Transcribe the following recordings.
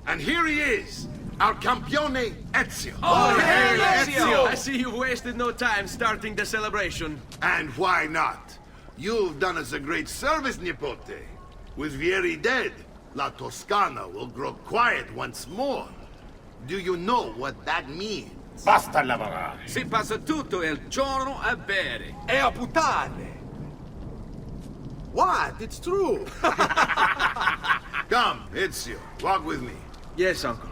And here he is, our campione Ezio. Oh, hey, Ezio! I see you've wasted no time starting the celebration. And why not? You've done us a great service, Nipote. With Vieri dead, La Toscana will grow quiet once more. Do you know what that means? Basta lavorare. Si passa tutto il giorno a bere. E a puttane. What? It's true. Come, Ezio, walk with me. Yes, uncle.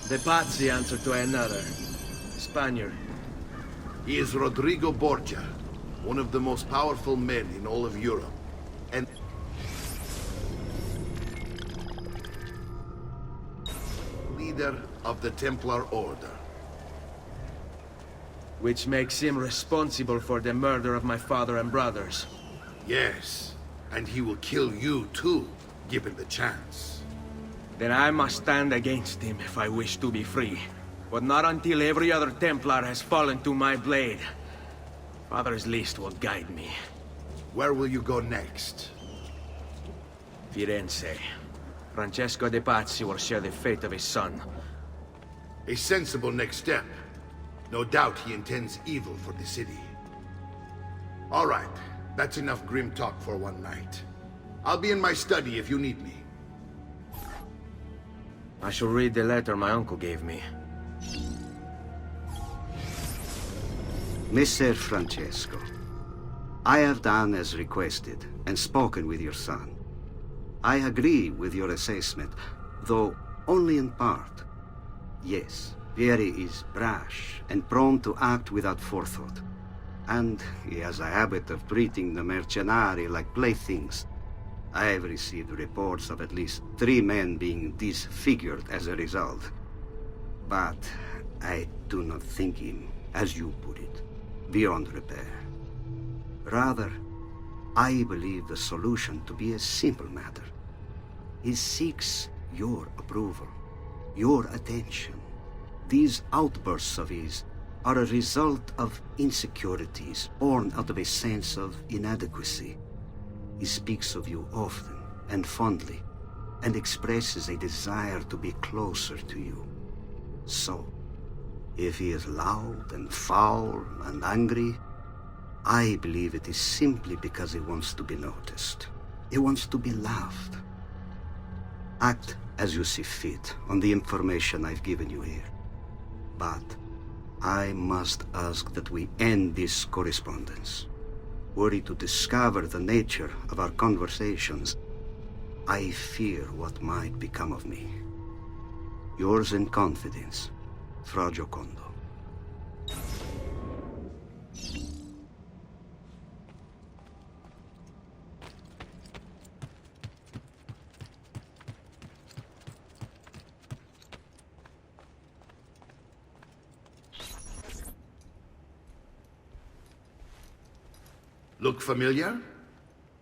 The Pazzi answer to another. Spaniard. He is Rodrigo Borgia, one of the most powerful men in all of Europe. And leader of the Templar Order. Which makes him responsible for the murder of my father and brothers. Yes, and he will kill you too, given the chance. Then I must stand against him if I wish to be free. But not until every other Templar has fallen to my blade. Father's list will guide me. Where will you go next? Firenze. Francesco de Pazzi will share the fate of his son. A sensible next step. No doubt he intends evil for the city. All right, that's enough grim talk for one night. I'll be in my study if you need me. I shall read the letter my uncle gave me. Messer Francesco, I have done as requested and spoken with your son. I agree with your assessment, though only in part. Yes, Vieri is brash and prone to act without forethought. And he has a habit of treating the mercenari like playthings. I have received reports of at least 3 men being disfigured as a result. But I do not think him, as you put it, beyond repair. Rather, I believe the solution to be a simple matter. He seeks your approval, your attention. These outbursts of his are a result of insecurities born out of a sense of inadequacy. He speaks of you often and fondly, and expresses a desire to be closer to you. So, if he is loud and foul and angry, I believe it is simply because he wants to be noticed. He wants to be loved. Act as you see fit on the information I've given you here. But I must ask that we end this correspondence. Were he to discover the nature of our conversations, I fear what might become of me. Yours in confidence, Fra Giocondo. Look familiar?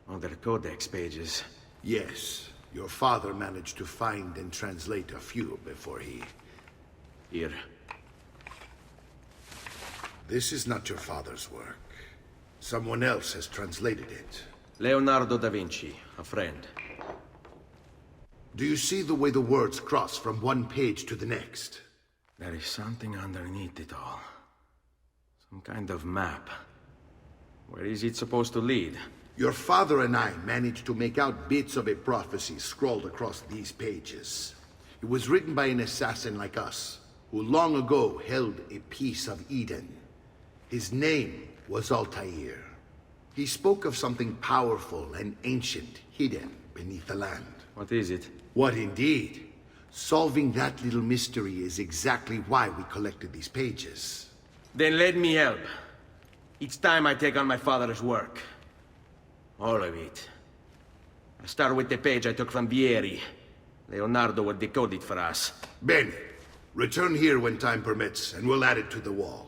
Other codex pages. Yes. Your father managed to find and translate a few before he... Here. This is not your father's work. Someone else has translated it. Leonardo da Vinci, a friend. Do you see the way the words cross from one page to the next? There is something underneath it all. Some kind of map. Where is it supposed to lead? Your father and I managed to make out bits of a prophecy scrawled across these pages. It was written by an assassin like us, who long ago held a piece of Eden. His name was Altair. He spoke of something powerful and ancient hidden beneath the land. What is it? What indeed? Solving that little mystery is exactly why we collected these pages. Then let me help. It's time I take on my father's work. All of it. I'll start with the page I took from Vieri. Leonardo will decode it for us. Bene. Return here when time permits, and we'll add it to the wall.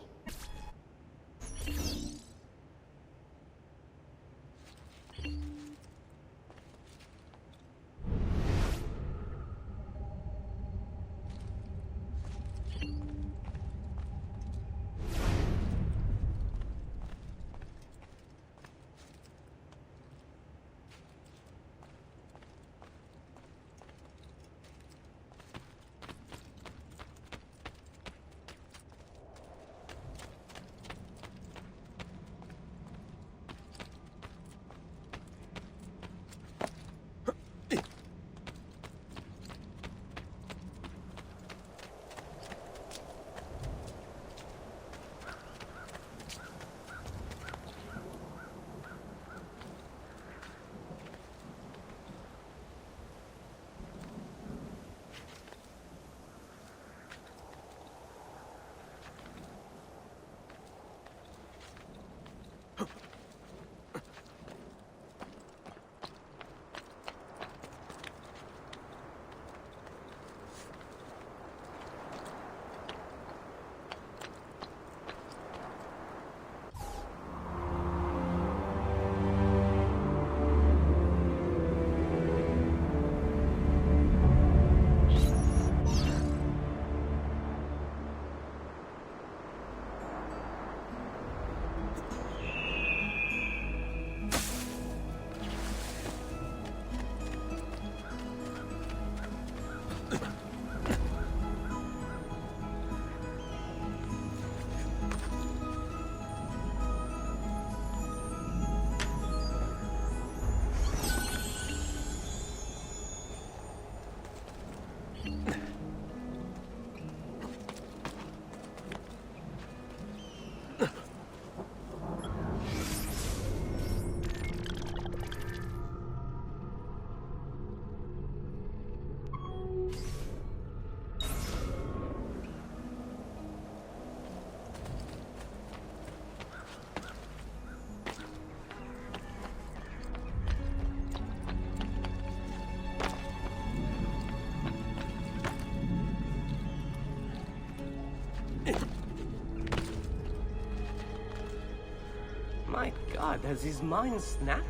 My god, has his mind snapped?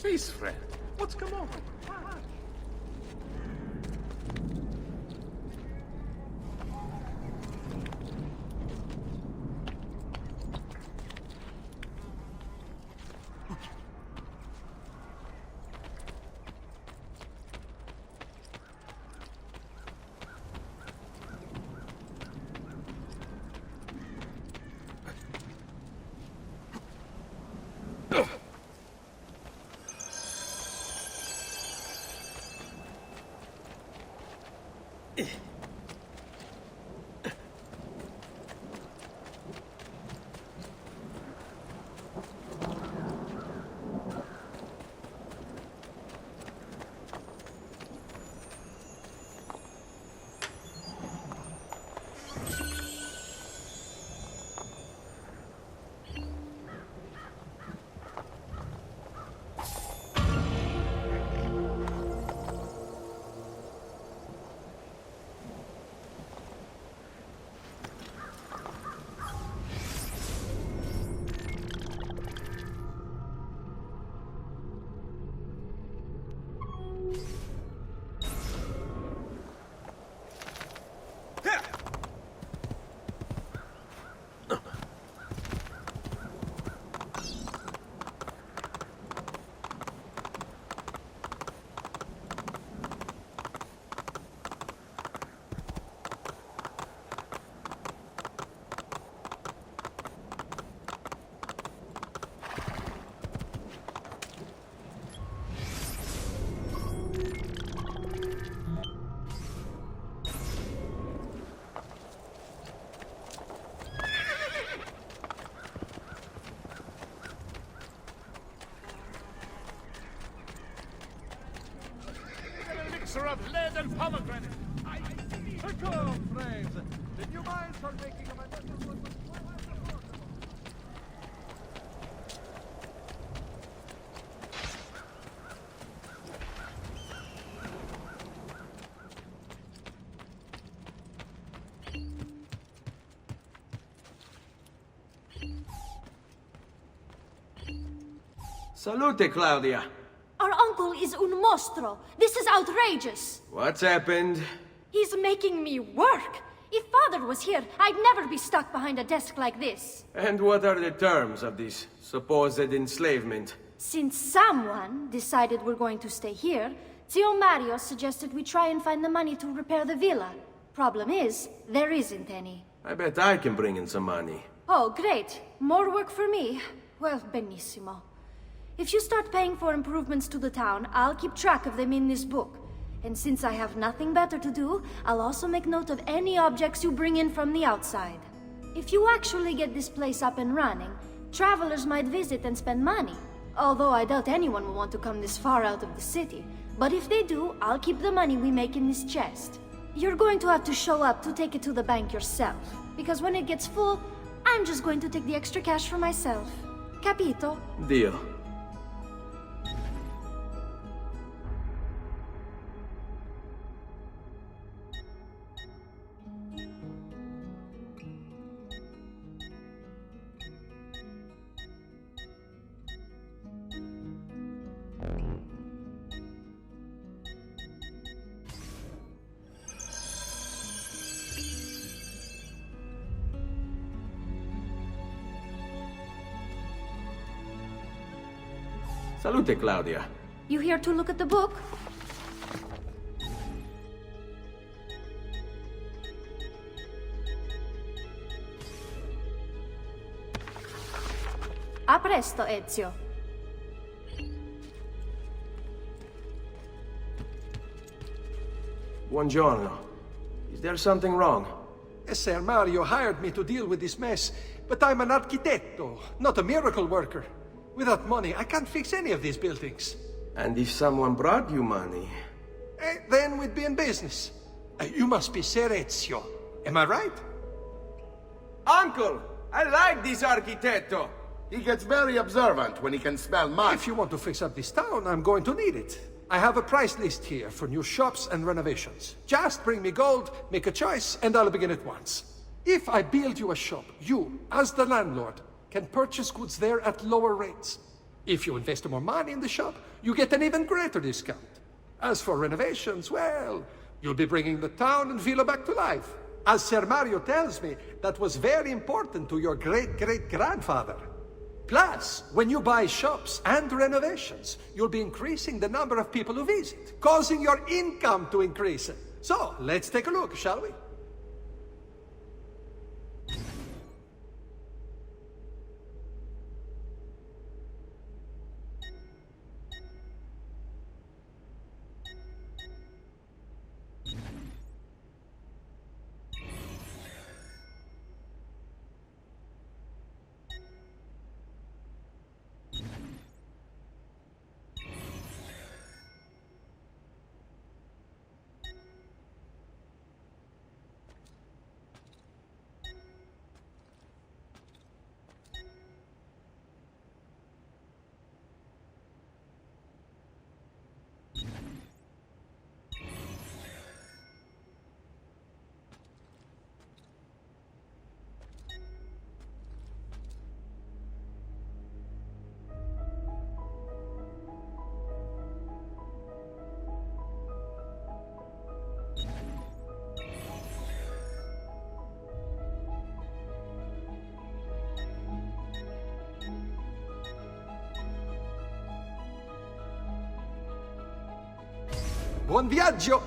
Peace, friend. What's come over? Elixir of lead and pomegranate. Come, friends. The new mines are making a magnificent... Salute, Claudia. Our uncle is un mostro. This is outrageous. What's happened? He's making me work. If father was here, I'd never be stuck behind a desk like this. And what are the terms of this supposed enslavement? Since someone decided we're going to stay here, Zio Mario suggested we try and find the money to repair the villa. Problem is, there isn't any. I bet I can bring in some money. Oh, great. More work for me. Well, benissimo. If you start paying for improvements to the town, I'll keep track of them in this book. And since I have nothing better to do, I'll also make note of any objects you bring in from the outside. If you actually get this place up and running, travelers might visit and spend money. Although I doubt anyone will want to come this far out of the city. But if they do, I'll keep the money we make in this chest. You're going to have to show up to take it to the bank yourself. Because when it gets full, I'm just going to take the extra cash for myself. Capito? Deal. Salute, Claudia. You here to look at the book? A presto, Ezio. Buongiorno. Is there something wrong? Ser Mario hired me to deal with this mess, but I'm an architetto, not a miracle worker. Without money, I can't fix any of these buildings. And if someone brought you money? Then we'd be in business. You must be Ser Ezio. Am I right? Uncle! I like this architetto! He gets very observant when he can smell mud. If you want to fix up this town, I'm going to need it. I have a price list here for new shops and renovations. Just bring me gold, make a choice, and I'll begin at once. If I build you a shop, you, as the landlord, can purchase goods there at lower rates. If you invest more money in the shop, you get an even greater discount. As for renovations, well, you'll be bringing the town and villa back to life. As Ser Mario tells me, that was very important to your great-great-grandfather. Plus, when you buy shops and renovations, you'll be increasing the number of people who visit, causing your income to increase. So, let's take a look, shall we? Buon viaggio!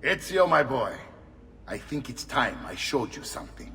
Ezio, my boy, I think it's time I showed you something.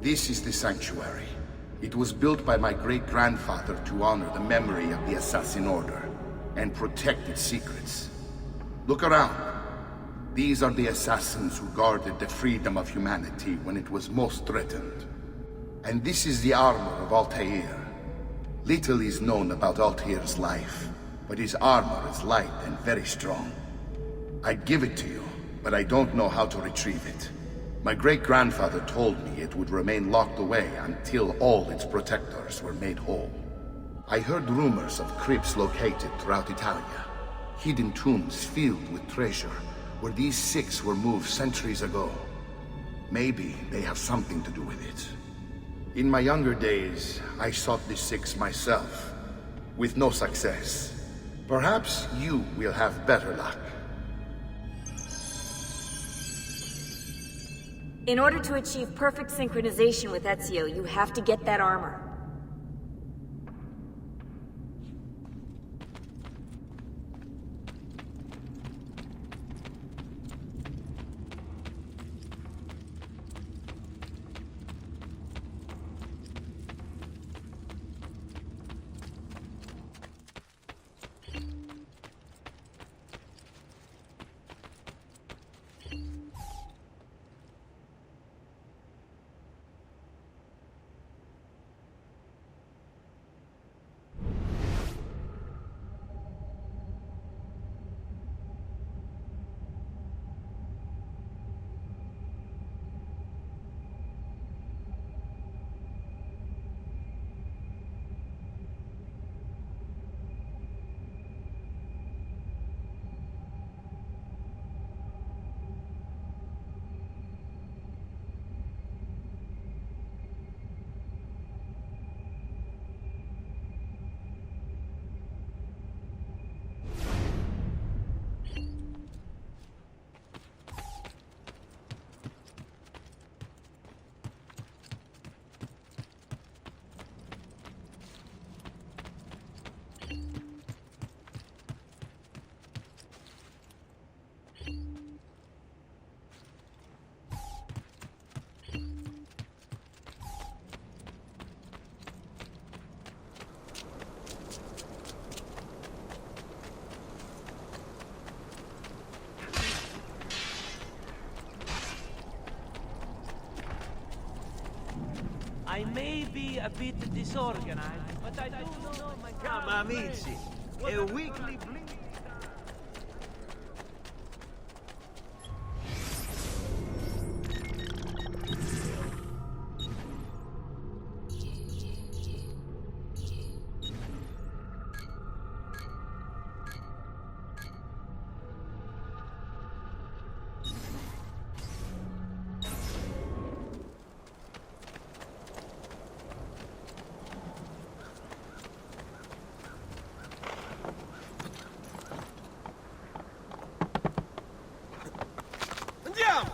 This is the sanctuary. It was built by my great-grandfather to honor the memory of the Assassin Order and protect its secrets. Look around. These are the assassins who guarded the freedom of humanity when it was most threatened. And this is the armor of Altair. Little is known about Altair's life, but his armor is light and very strong. I'd give it to you, but I don't know how to retrieve it. My great-grandfather told me it would remain locked away until all its protectors were made whole. I heard rumors of crypts located throughout Italia, hidden tombs filled with treasure, where these six were moved centuries ago. Maybe they have something to do with it. In my younger days, I sought the six myself, with no success. Perhaps you will have better luck. In order to achieve perfect synchronization with Ezio, you have to get that armor. I may be a bit disorganized, but I do know my... Come, amici. A weekly bling. Andiamo!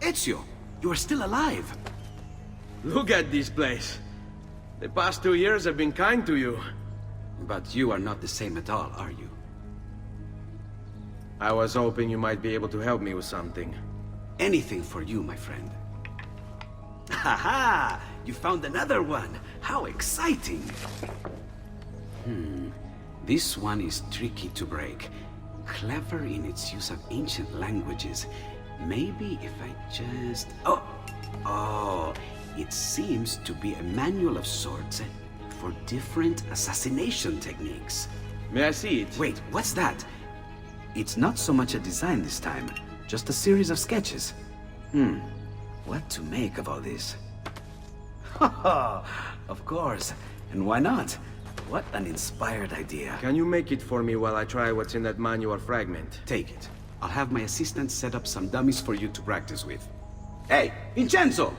Ezio, you are still alive. Look at this place. The past 2 years have been kind to you. But you are not the same at all, are you? I was hoping you might be able to help me with something. Anything for you, my friend. Ha! You found another one! How exciting! This one is tricky to break. Clever in its use of ancient languages. Maybe if I just... Oh! It seems to be a manual of sorts for different assassination techniques. May I see it? Wait, what's that? It's not so much a design this time, just a series of sketches. What to make of all this? Of course, and why not? What an inspired idea. Can you make it for me while I try what's in that manual fragment? Take it. I'll have my assistant set up some dummies for you to practice with. Hey, Vincenzo!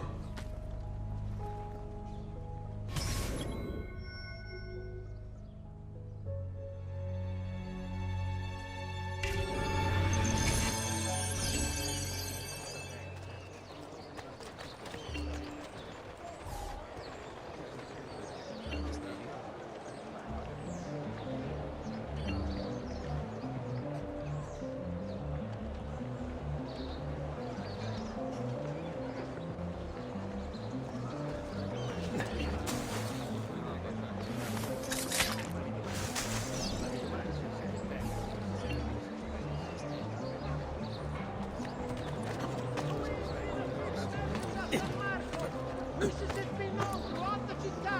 Mississippi known throughout the città.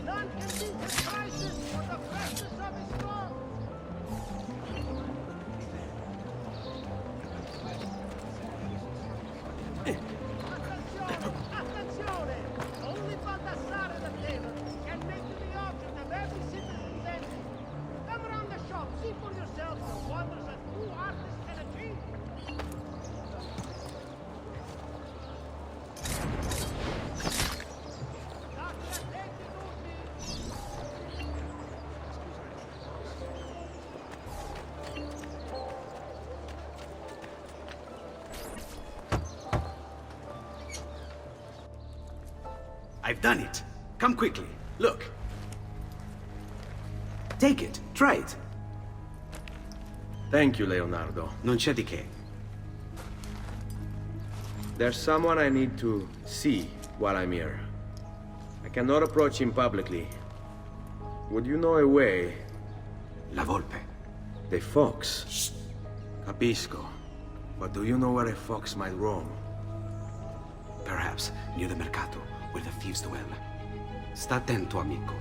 None can beat his prices or the freshness of his strong. Attenzione! Only Baldassare the tailor can make you the object of every citizen's envy. Come around the shop, see for yourself the wonders a true artist can achieve. I've done it. Come quickly. Look. Take it. Try it. Thank you, Leonardo. Non c'è di che. There's someone I need to see while I'm here. I cannot approach him publicly. Would you know a way? La Volpe. The fox. Shh. Capisco. But do you know where a fox might roam? Perhaps near the mercato, where the thieves dwell. Sta attento, amico.